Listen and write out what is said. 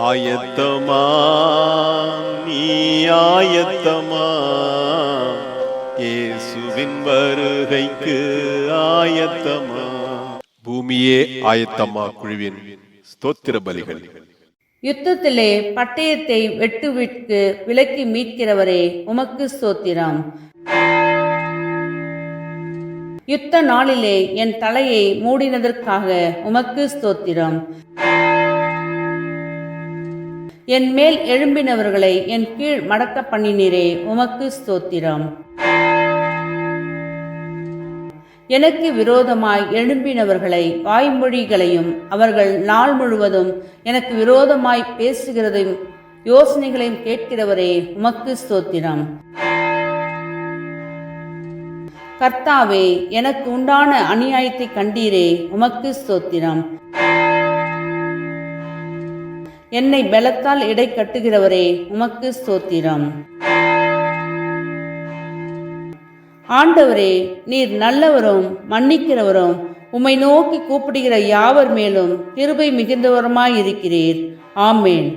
ஆயத்தமா நீ ஆயத்தமா, இயேசுவின் வருகைக்கு ஆயத்தமா. பூமியே ஆயத்தமா குழுவின் ஸ்தோத்திர பலிகள். யுத்தத்திலே பட்டயத்தை வெட்டுவிற்கு விலக்கி மீட்கிறவரே, உமக்கு ஸ்தோத்திரம். யுத்த நாளிலே என் தலையை மூடினதற்காக உமக்கு ஸ்தோத்திரம். என் மேல் எழும்பினவர்களை என் கீழ் மடக்க பண்ணினீரே, உமக்கு ஸ்தோத்திரம். எனக்கு விரோதமாய் எழும்பினவர்களை வாய்மொழிகளையும் அவர்கள் நாள் முழுவதும் எனக்கு விரோதமாய் பேசுகிறதையும் யோசனைகளையும் கேட்கிறவரே, உமக்கு ஸ்தோத்திரம். கர்த்தாவே, எனக்கு உண்டான அநியாயத்தை கண்டீரே, உமக்கு ஸ்தோத்திரம். என்னை பலத்தால் இடை கட்டுகிறவரே, உமக்கு ஸ்தோத்திரம். ஆண்டவரே, நீர் நல்லவரும் மன்னிக்கிறவரும் உம்மை நோக்கி கூப்பிடுகிற யாவர் மேலும் கிருபை மிகுந்தவருமாயிருக்கிறீர். ஆமேன்.